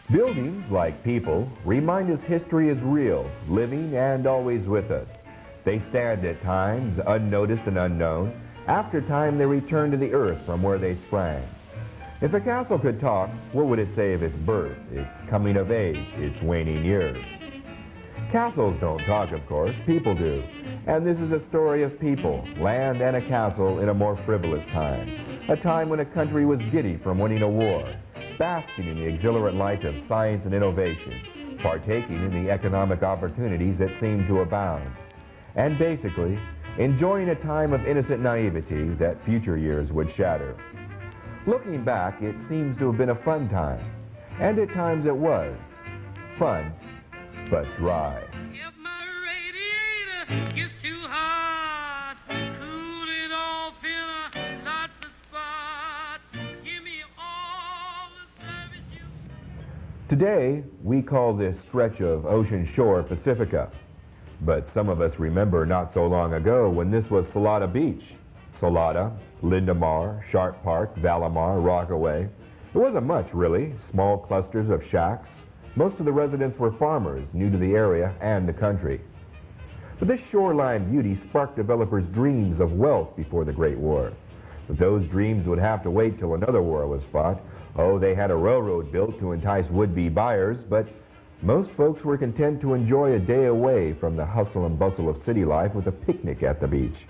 Buildings, like people, remind us history is real, living, and always with us. They stand at times, unnoticed and unknown. After time, they return to the earth from where they sprang. If a castle could talk, what would it say of its birth, its coming of age, its waning years? Castles don't talk, of course, people do. And this is a story of people, land, and a castle in a more frivolous time. A time when a country was giddy from winning a war, basking in the exhilarant light of science and innovation, partaking in the economic opportunities that seemed to abound, and basically enjoying a time of innocent naivety that future years would shatter. Looking back, it seems to have been a fun time, and at times it was. Fun, but dry. If my radiator gets too hot, cool it off in a lots of spots. Give me all the service you... Today, we call this stretch of ocean shore Pacifica. But some of us remember not so long ago when this was Salada Beach. Salada, Lindamar, Sharp Park, Valimar, Rockaway. It wasn't much, really. Small clusters of shacks. Most of the residents were farmers, new to the area and the country. But this shoreline beauty sparked developers' dreams of wealth before the Great War. But those dreams would have to wait till another war was fought. Oh, they had a railroad built to entice would-be buyers, but most folks were content to enjoy a day away from the hustle and bustle of city life with a picnic at the beach.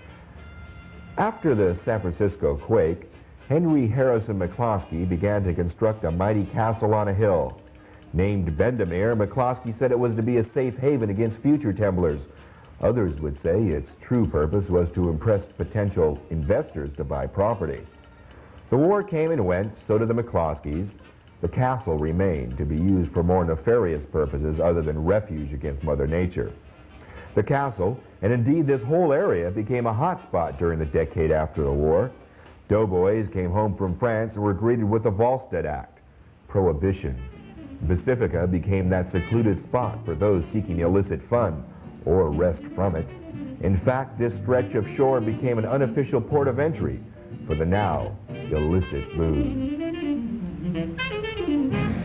After the San Francisco quake, Henry Harrison McCloskey began to construct a mighty castle on a hill. Named Bendemeer, McCloskey said it was to be a safe haven against future Templars. Others would say its true purpose was to impress potential investors to buy property. The war came and went, so did the McCloskeys. The castle remained to be used for more nefarious purposes other than refuge against Mother Nature. The castle, and indeed this whole area, became a hot spot during the decade after the war. Doughboys came home from France and were greeted with the Volstead Act, Prohibition. Pacifica became that secluded spot for those seeking illicit fun or rest from it. In fact, this stretch of shore became an unofficial port of entry for the now illicit booze.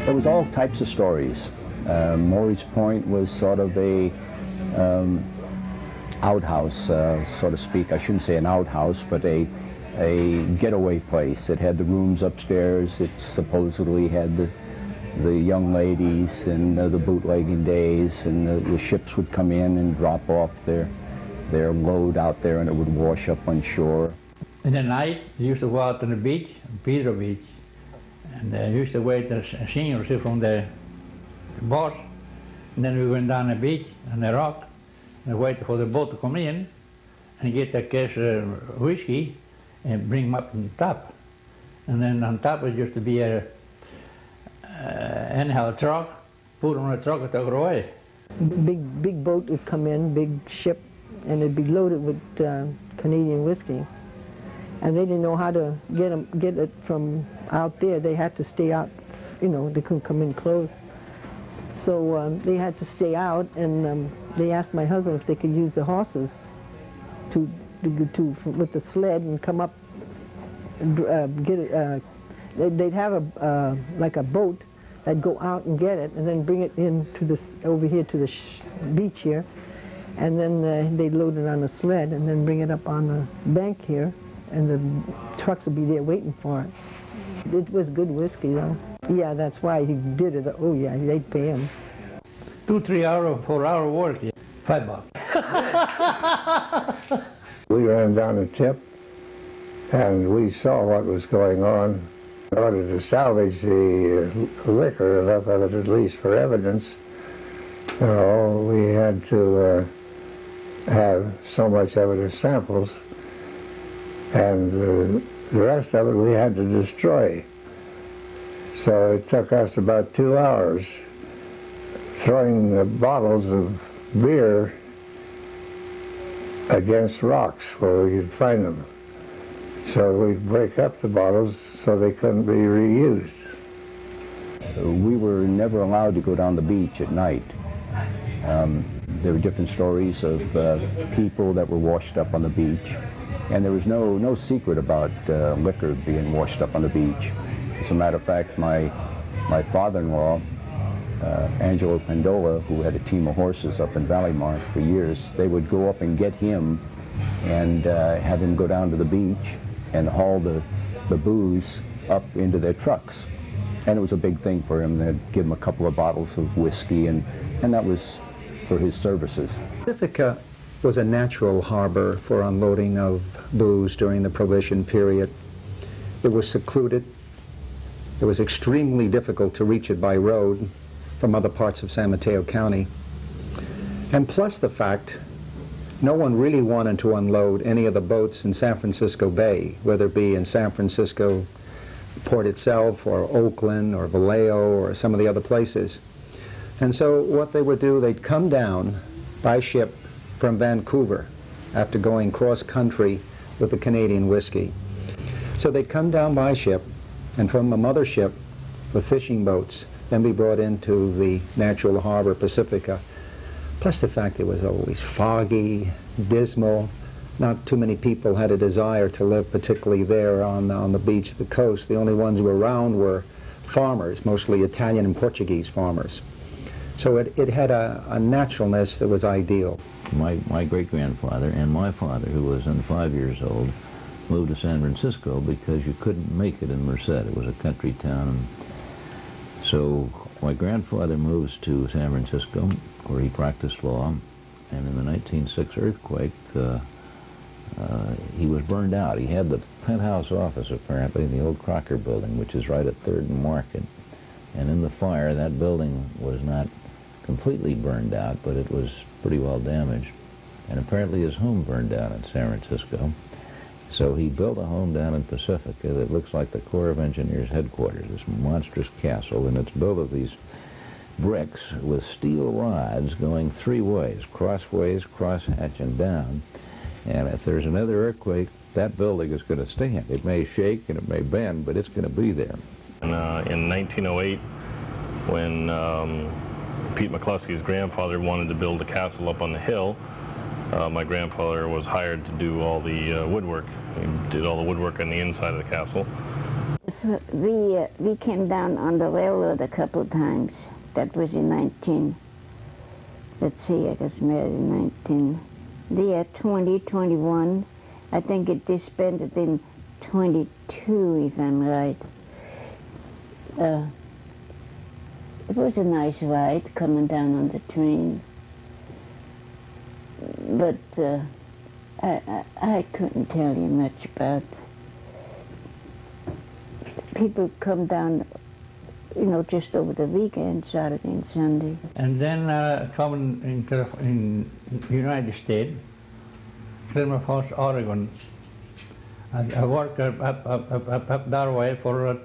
There was all types of stories. Maury's Point was sort of a outhouse, so to speak. I shouldn't say an outhouse, but a getaway place. It had the rooms upstairs. It supposedly had the young ladies and the bootlegging days, and the ships would come in and drop off their load out there, and it would wash up on shore. In the night, they used to go out on the beach, Pedro Beach, and they used to wait the seniors from the boat, and then we went down the beach on the rock and waited for the boat to come in and get a case of whiskey and bring them up on top. And then on top it used to be a anyhow a truck, put on a truck and took it away. Big boat would come in, big ship, and it'd be loaded with Canadian whiskey. And they didn't know how to get it from out there. They had to stay out, you know, they couldn't come in close. So they had to stay out, and they asked my husband if they could use the horses with the sled and come up and get it. They'd have like a boat that'd go out and get it, and then bring it in to this over here to the beach here, and then they'd load it on a sled and then bring it up on the bank here, and the trucks would be there waiting for it. It was good whiskey, though. Yeah, that's why he did it. Oh yeah, they'd pay him. 2, 3 hour, 4 hour work, yeah. $5. We ran down a tip, and we saw what was going on. In order to salvage the liquor enough of it, at least for evidence, you know, we had to have so much of it as samples, and the rest of it we had to destroy. So it took us about 2 hours throwing the bottles of beer against rocks where we could find them. So we'd break up the bottles so they couldn't be reused. We were never allowed to go down the beach at night. There were different stories of people that were washed up on the beach, and there was no secret about liquor being washed up on the beach. As a matter of fact, my father-in-law Angelo Pendola, who had a team of horses up in Valley Marsh for years, they would go up and get him and have him go down to the beach and haul the booze up into their trucks. And it was a big thing for him. They'd give him a couple of bottles of whiskey, and that was for his services. Pacifica was a natural harbor for unloading of booze during the Prohibition period. It was secluded. It was extremely difficult to reach it by road from other parts of San Mateo County. And plus the fact, no one really wanted to unload any of the boats in San Francisco Bay, whether it be in San Francisco port itself, or Oakland, or Vallejo, or some of the other places. And so what they would do, they'd come down by ship from Vancouver after going cross-country with the Canadian whiskey. So they'd come down by ship, and from the mothership with fishing boats, then be brought into the natural harbor Pacifica. Plus the fact it was always foggy, dismal. Not too many people had a desire to live particularly there on the beach of the coast. The only ones who were around were farmers, mostly Italian and Portuguese farmers. So it had a naturalness that was ideal. My great-grandfather and my father, who was then 5 years old, moved to San Francisco because you couldn't make it in Merced. It was a country town. And so my grandfather moves to San Francisco, where he practiced law, and in the 1906 earthquake, he was burned out. He had the penthouse office, apparently, in the old Crocker building, which is right at 3rd and Market. And in the fire, that building was not completely burned out, but it was pretty well damaged. And apparently his home burned down in San Francisco. So he built a home down in Pacifica that looks like the Corps of Engineers headquarters, this monstrous castle, and it's built of these bricks with steel rods going 3 ways, crossways, crosshatch, and down. And if there's another earthquake, that building is going to stand. It may shake and it may bend, but it's going to be there. And, in 1908, when Pete McCluskey's grandfather wanted to build a castle up on the hill, my grandfather was hired to do all the woodwork. He did all the woodwork on the inside of the castle. We came down on the railroad a couple of times. That was in I was married in 2021. I think it disbanded in 22, if I'm right. It was a nice ride coming down on the train. But I couldn't tell you much about. People come down, you know, just over the weekend, Saturday and Sunday. And then coming in United States, Klamath Falls, Oregon. I worked up that way for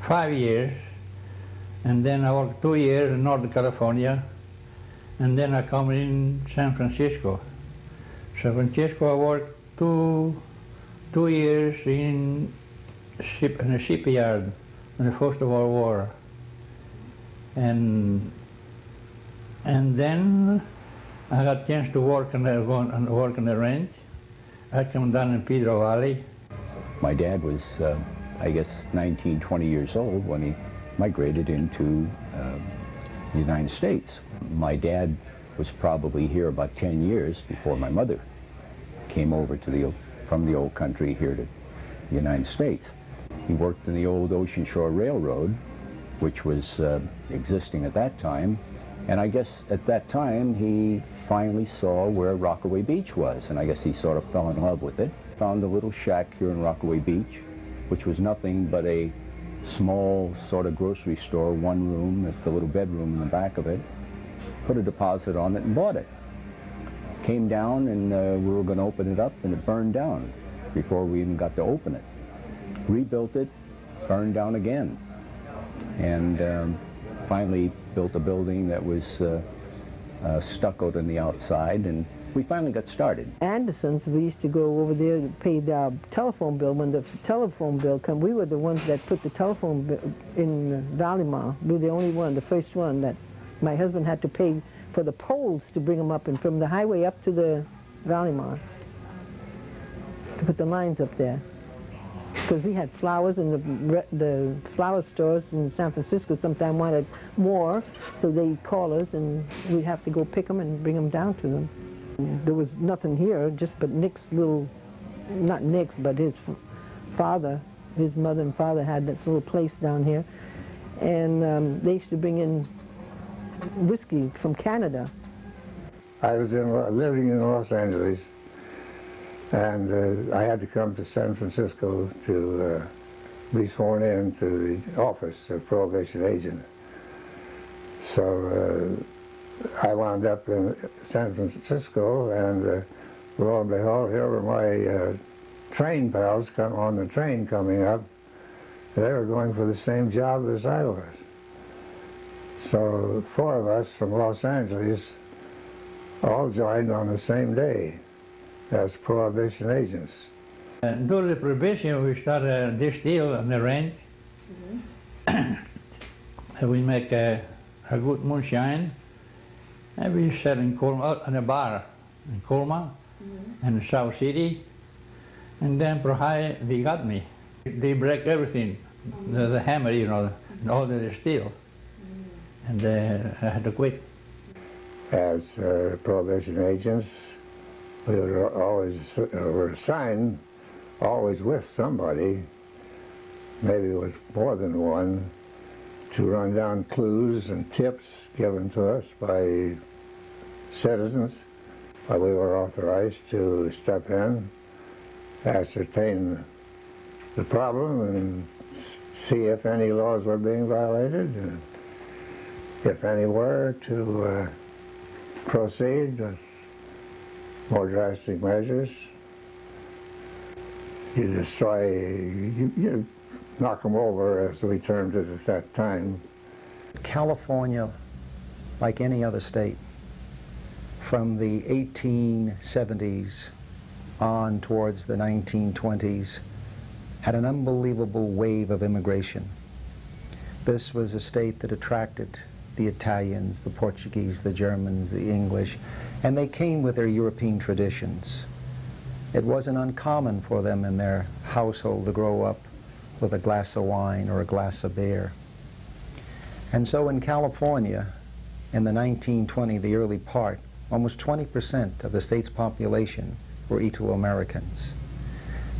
5 years, and then I worked 2 years in Northern California, and then I come in San Francisco. San Francisco, I worked two years in a shipyard in the First World War, and then I got a chance to work on the ranch. I came down in Pedro Valley. My dad was, I guess, 19, 20 years old when he migrated into the United States. My dad was probably here about 10 years before my mother came over to from the old country here to the United States. He worked in the old Ocean Shore Railroad, which was existing at that time, and I guess at that time he finally saw where Rockaway Beach was, and I guess he sort of fell in love with it. Found a little shack here in Rockaway Beach, which was nothing but a small sort of grocery store, one room, with a little bedroom in the back of it. Put a deposit on it and bought it. Came down and we were going to open it up, and it burned down before we even got to open it. Rebuilt it, burned down again, and finally built a building that was stuccoed on the outside, and we finally got started. Anderson's, we used to go over there to pay the telephone bill. When the telephone bill came, we were the ones that put the telephone bill in Valimar. We were the only one, the first one that my husband had to pay for the poles to bring them up, and from the highway up to the Valimar, to put the lines up there. Because we had flowers, and the flower stores in San Francisco sometimes wanted more, so they'd call us, and we'd have to go pick them and bring them down to them. There was nothing here, just but Nick's little, not Nick's, but his father, his mother and father had that little place down here, and they used to bring in whiskey from Canada. I was living in Los Angeles, and I had to come to San Francisco to be sworn in to the office of Prohibition agent. So I wound up in San Francisco, and lo and behold, here were my train pals on the train coming up. They were going for the same job as I was. So 4 of us from Los Angeles all joined on the same day as Prohibition agents. During the Prohibition, we started a distill on the ranch. And we make a good moonshine, and we sell in Colma, in a bar in Colma, and South City. And then Prohi, they got me. They break everything, the hammer, you know, all the steel. And I had to quit. As Prohibition agents, we were assigned always with somebody, maybe with more than one, to run down clues and tips given to us by citizens. We were authorized to step in, ascertain the problem, and see if any laws were being violated, and if any were, to proceed with more drastic measures. You destroy, you knock them over, as we termed it at that time. California, like any other state, from the 1870s on towards the 1920s, had an unbelievable wave of immigration. This was a state that attracted the Italians, the Portuguese, the Germans, the English, and they came with their European traditions. It wasn't uncommon for them in their household to grow up with a glass of wine or a glass of beer. And so in California, in the 1920, the early part, almost 20% of the state's population were Italo-Americans.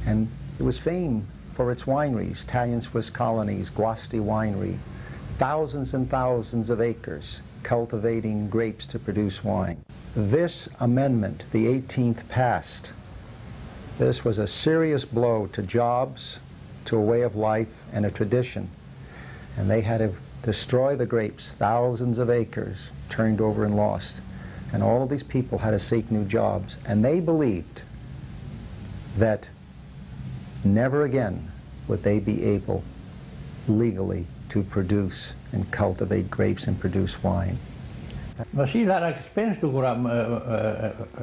And it was famed for its wineries, Italian Swiss colonies, Guasti Winery, thousands and thousands of acres cultivating grapes to produce wine. This amendment, the 18th, passed. This was a serious blow to jobs, to a way of life, and a tradition. And they had to destroy the grapes, thousands of acres turned over and lost. And all of these people had to seek new jobs. And they believed that never again would they be able legally to produce and cultivate grapes and produce wine. But see, that expense to go up,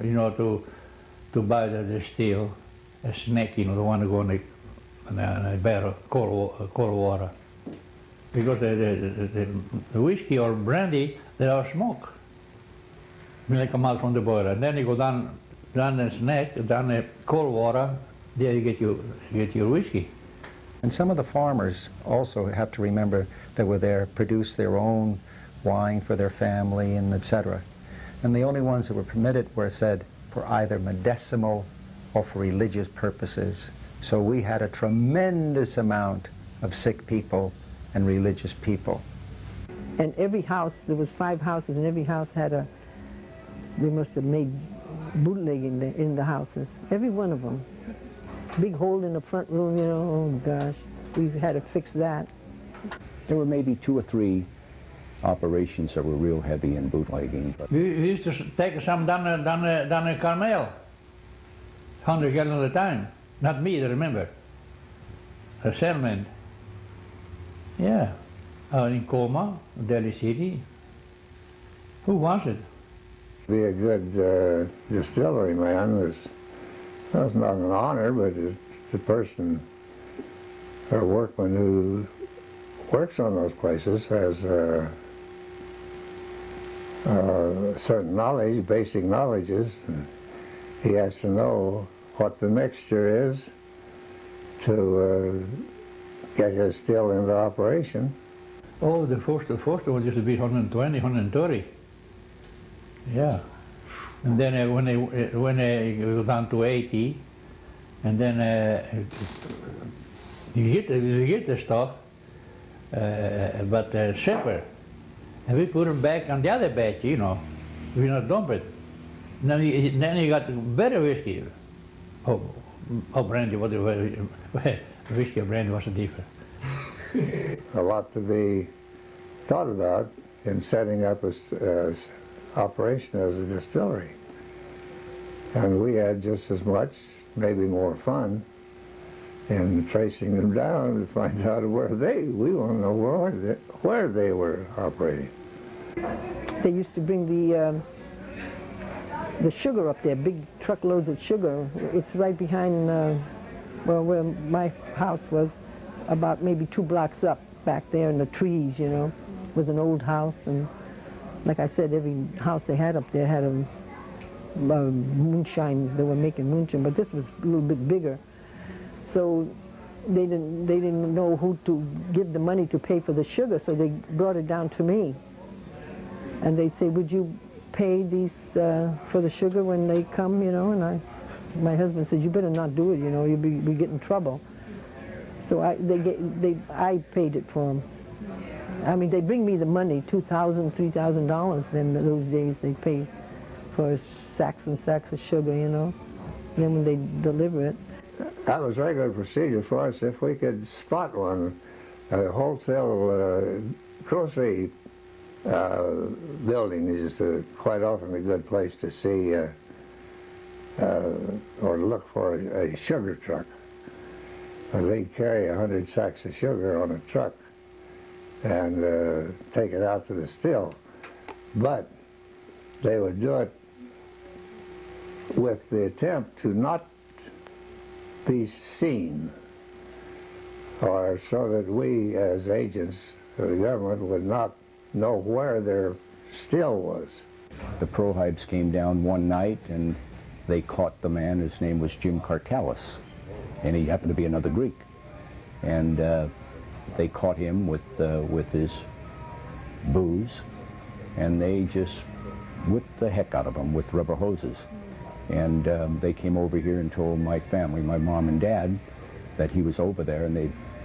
you know, to buy the steel, a snake, you know, the one to go in a barrel, cold water. Because the whiskey or brandy, they are smoke when they come out from the boiler. And then you go down the snake, down the cold water, there you get your whiskey. And some of the farmers also have to remember that were there, produced their own wine for their family and etc. And the only ones that were permitted were said for either medicinal or for religious purposes. So we had a tremendous amount of sick people and religious people. And every house, there was 5 houses, and every house had a, they must have made bootleg in the houses, every one of them. Big hole in the front room, you know, oh gosh, we had to fix that. There were maybe 2 or 3 operations that were real heavy in bootlegging. But We used to take some down the Carmel, 100 gallons at a time. Not me, I remember. A salesman. Yeah, in Colma, Delhi City. Who wants it? Be a good distillery man was not an honor, but it's the person or workman who works on those places has certain knowledge, basic knowledges. And he has to know what the mixture is to get his still into operation. Oh, the first one used to be 120, 130. Yeah. And then when they go down to 80, and then you get the stuff, but cheaper. And we put them back on the other batch, you know. We not dump it. And then you got better whiskey. Oh, brandy, whatever. Whiskey or brandy wasn't different. A lot to be thought about in setting up a operation as a distillery. And we had just as much, maybe more fun, in tracing them down to find out we want to know where they were operating. They used to bring the sugar up there, big truckloads of sugar. It's right behind, well, where my house was, about maybe 2 blocks up, back there in the trees, you know. It was an old house, and like I said, every house they had up there had a moonshine. They were making moonshine, but this was a little bit bigger. So they didn't know who to give the money to pay for the sugar, so they brought it down to me. And they'd say, would you pay these for the sugar when they come, you know? And my husband said, you better not do it, you know, you'll be getting in trouble. So I paid it for them. I mean, they bring me the money, $2,000, $3,000. Then those days they pay for sacks and sacks of sugar, you know. And then when they deliver it. That was regular procedure for us if we could spot one. A wholesale grocery building is quite often a good place to see or look for a sugar truck. They'd carry 100 sacks of sugar on a truck and take it out to the still. But they would do it with the attempt to not be seen, or so that we as agents of the government would not know where their still was. The Prohibes came down one night and they caught the man. His name was Jim Karkalis, and he happened to be another Greek. And they caught him with his booze, and they just whipped the heck out of him with rubber hoses. And they came over here and told my family, my mom and dad, that he was over there, and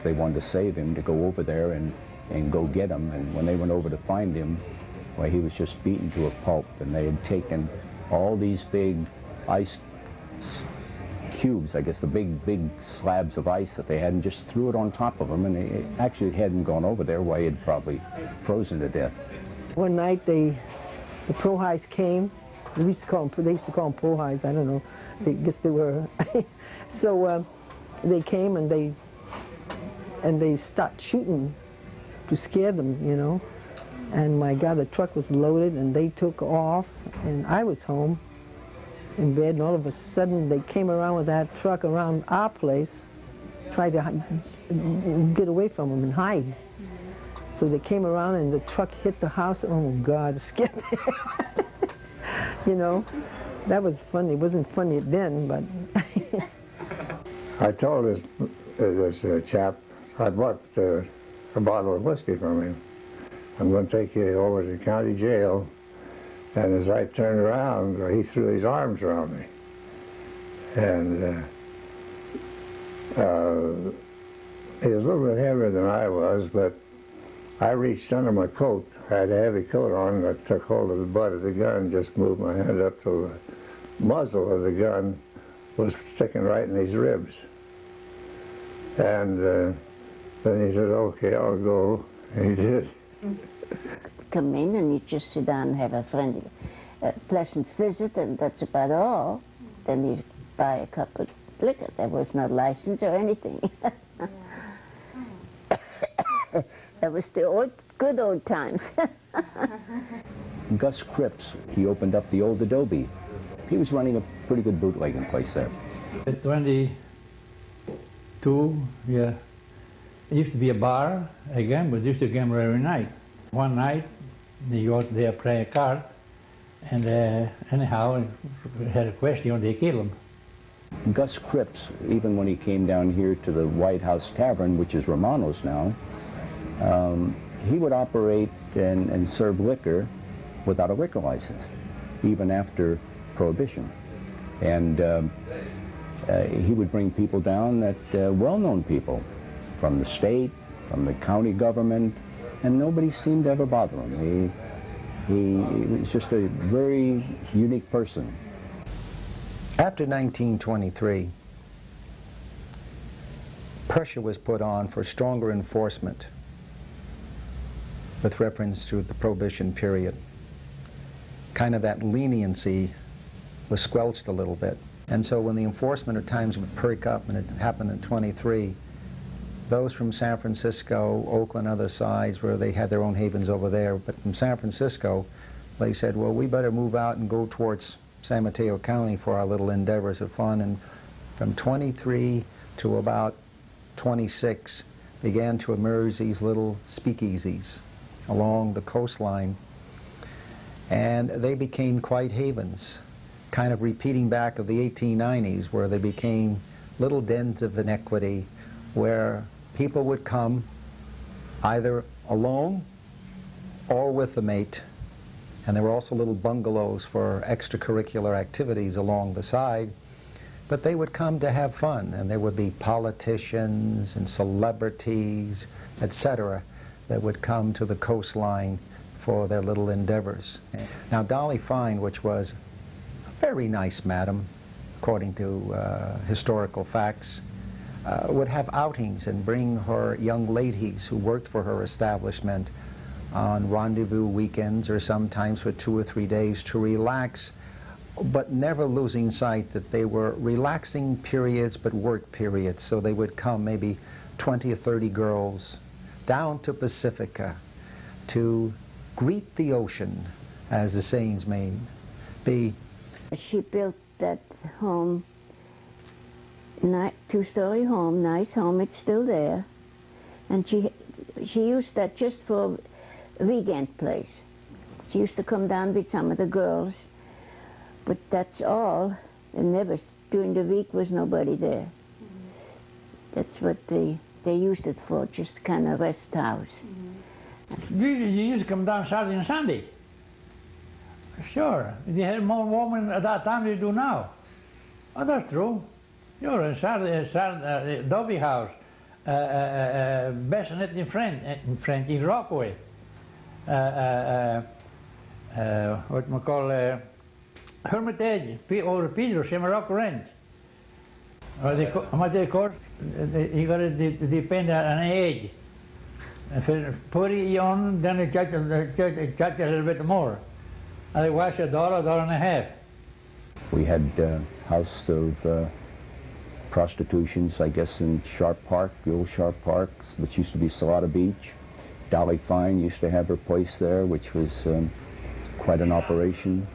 they wanted to save him, to go over there and go get him. And when they went over to find him, well, he was just beaten to a pulp, and they had taken all these big ice cubes, I guess the big slabs of ice that they had, and just threw it on top of him, and it actually hadn't gone over there where he had probably frozen to death. One night the Prohibes came. They used to call them Prohibes, I don't know. I guess they were. So they came and they started shooting to scare them, you know. And my God, the truck was loaded and they took off, and I was home in bed, and all of a sudden they came around with that truck around our place, tried to get away from them and hide. So they came around and the truck hit the house. Oh God, it scared me. You know, that was funny. It wasn't funny then, but. I told this chap, I bought a bottle of whiskey from him. I'm going to take you over to the county jail. And as I turned around, he threw his arms around me. And he was a little bit heavier than I was, but I reached under my coat. I had a heavy coat on, and I took hold of the butt of the gun and just moved my hand up till the muzzle of the gun was sticking right in his ribs. And then he said, okay, I'll go. And he did. Come in and you just sit down and have a friendly, pleasant visit, and that's about all. Then you buy a cup of liquor. There was no license or anything. That was the good old times. Gus Cripps, he opened up the old Adobe. He was running a pretty good bootlegging place there. At 22, yeah. It used to be a bar again, but used to gamble every night. One night, they go out there play a card, and anyhow, we had a question, they kill him. Gus Cripps, even when he came down here to the White House Tavern, which is Romano's now, he would operate and serve liquor without a liquor license, even after Prohibition. And he would bring people down that well-known people from the state, from the county government, and nobody seemed to ever bother him. He was just a very unique person. After 1923, pressure was put on for stronger enforcement with reference to the Prohibition period. Kind of that leniency was squelched a little bit. And so when the enforcement at times would perk up, and it happened in 23, those from San Francisco, Oakland, other sides where they had their own havens over there, but from San Francisco, they said, well, we better move out and go towards San Mateo County for our little endeavors of fun. And from 23 to about 26 began to emerge these little speakeasies along the coastline, and they became quite havens, kind of repeating back of the 1890s, where they became little dens of inequity where people would come either alone or with a mate. And there were also little bungalows for extracurricular activities along the side. But they would come to have fun, and there would be politicians and celebrities, etc., that would come to the coastline for their little endeavors. Now, Dolly Fine, which was a very nice madam, according to historical facts, would have outings and bring her young ladies who worked for her establishment on rendezvous weekends or sometimes for 2 or 3 days to relax, but never losing sight that they were relaxing periods but work periods. So they would come, maybe 20 or 30 girls, down to Pacifica to greet the ocean, as the sayings may be. She built that home, two-story home, nice home, it's still there. And she used that just for a weekend place. She used to come down with some of the girls, but that's all. And never, during the week, was nobody there. That's what they used it for, just kind of rest house. You used to come down Saturday and Sunday. Sure. They had more women at that time than they do now. Oh, that's true. Sure, in Saturday, Dobby House, Bassinet in French, in Rockaway. What we call Hermitage, over Pedro, Rock Ranch. What they call, you got to depend on age. If it's pretty young, then they charge a little bit more. Otherwise, $1, $1.50. We had a house of prostitutions, I guess, in Sharp Park, the old Sharp Park, which used to be Salada Beach. Dolly Fine used to have her place there, which was quite an operation.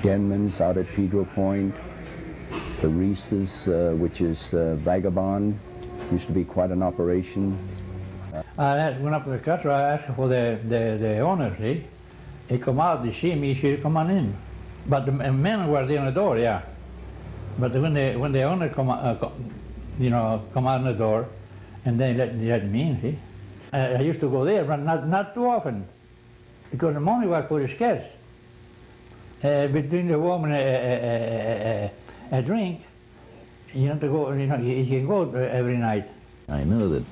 Denman's out at Pedro Point. The Reese's, which is Vagabond, used to be quite an operation. I went up to the cutter, I asked for the owner, see? He come out, they see me, she come on in. But the men were there on the door, yeah. But when the owner come out on the door, and then let me in, see? I used to go there, but not too often, because the money was pretty scarce. Between the woman a drink, you have to go, you can go every night. I know that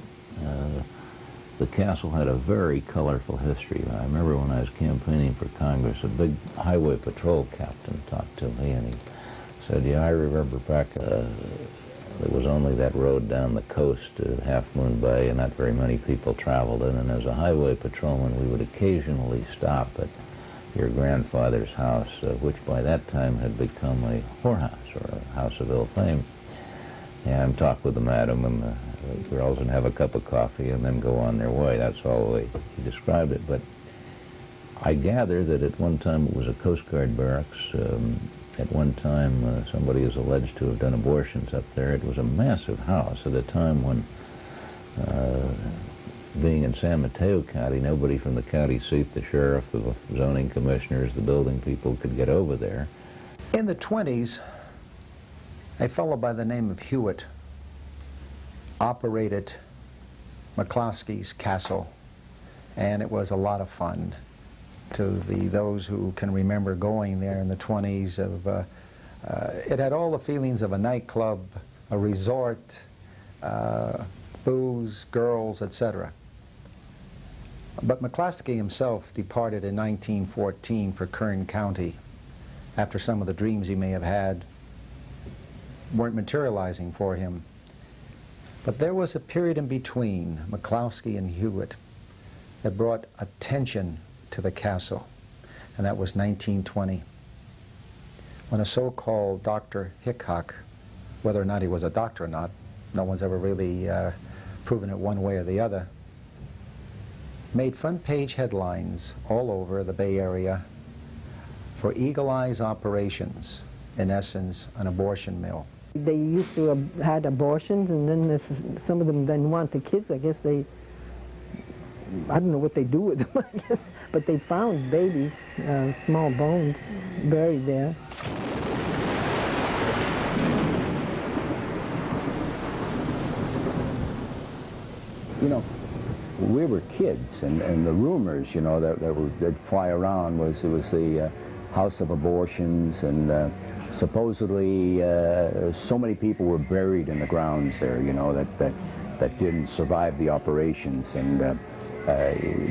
the castle had a very colorful history. I remember when I was campaigning for Congress, a big highway patrol captain talked to me, and he said, yeah, I remember back, there was only that road down the coast to Half Moon Bay, and not very many people traveled in, and as a highway patrolman, we would occasionally stop at your grandfather's house, which by that time had become a whorehouse, or a house of ill fame. And talk with the madam and the girls and have a cup of coffee and then go on their way. That's all the way he described it. But I gather that at one time it was a Coast Guard barracks. At one time somebody is alleged to have done abortions up there. It was a massive house at a time when, being in San Mateo County, nobody from the county seat, the sheriff, the zoning commissioners, the building people could get over there. In the 20s, a fellow by the name of Hewitt operated McCloskey's castle, and it was a lot of fun to those who can remember going there in the 20s. It had all the feelings of a nightclub, a resort, booze, girls, etc. But McCloskey himself departed in 1914 for Kern County after some of the dreams he may have had weren't materializing for him. But there was a period in between McCloskey and Hewitt that brought attention to the castle, and that was 1920, when a so-called Dr. Hickok, whether or not he was a doctor or not, no one's ever really proven it one way or the other, made front-page headlines all over the Bay Area for Eagle Eye's operations, in essence, an abortion mill. They used to have had abortions, and then if some of them then want the kids, I guess they, I don't know what they do with them, I guess, but they found babies, small bones, buried there. You know, we were kids, and the rumors, you know, that fly around was it was the house of abortions, and supposedly so many people were buried in the grounds there, you know, that didn't survive the operations, and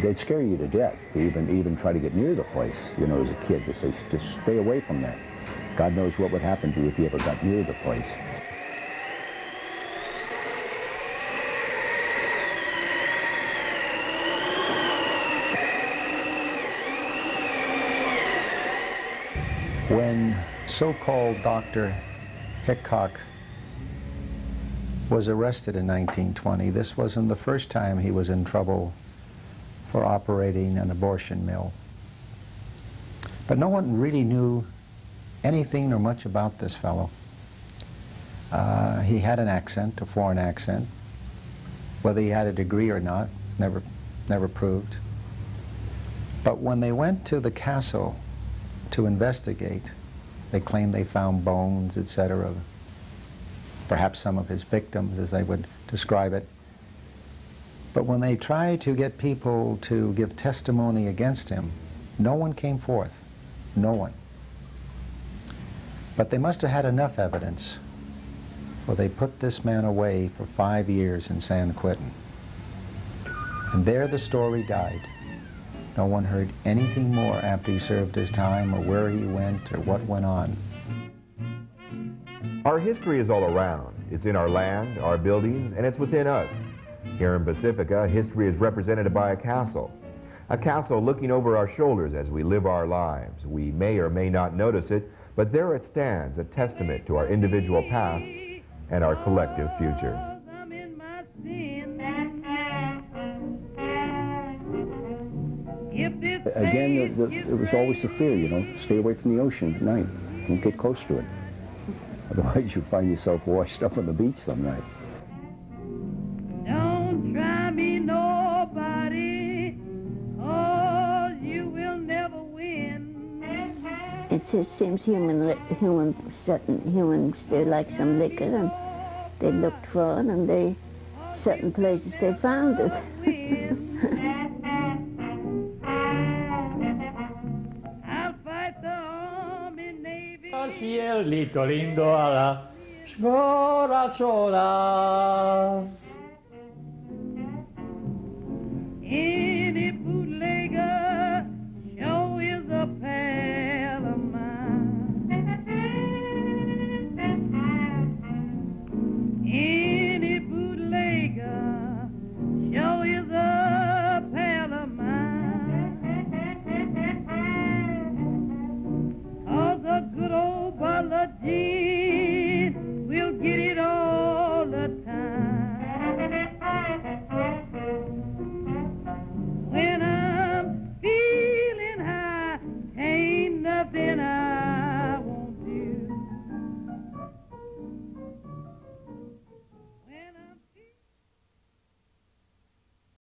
they'd scare you to death to even try to get near the place, you know, as a kid. They say, just stay away from there. God knows what would happen to you if you ever got near the place. When so-called Dr. Hickok was arrested in 1920, this wasn't the first time he was in trouble for operating an abortion mill. But no one really knew anything or much about this fellow. He had an accent, a foreign accent. Whether he had a degree or not, never proved. But when they went to the castle to investigate, they claimed they found bones, etc., perhaps some of his victims, as they would describe it. But when they tried to get people to give testimony against him, no one came forth. No one. But they must have had enough evidence, for they put this man away for 5 years in San Quentin. And there the story died. No one heard anything more after he served his time, or where he went, or what went on. Our history is all around. It's in our land, our buildings, and it's within us. Here in Pacifica, history is represented by a castle. A castle looking over our shoulders as we live our lives. We may or may not notice it, but there it stands, a testament to our individual pasts and our collective future. Again, it was always the fear, you know, stay away from the ocean at night. Don't get close to it. Otherwise you find yourself washed up on the beach some night. Don't try me, nobody, 'cause you will never win. It just seems humans, they like some liquor, and they looked for it, and they, certain places they found it. Cielito lindo alla scola sola.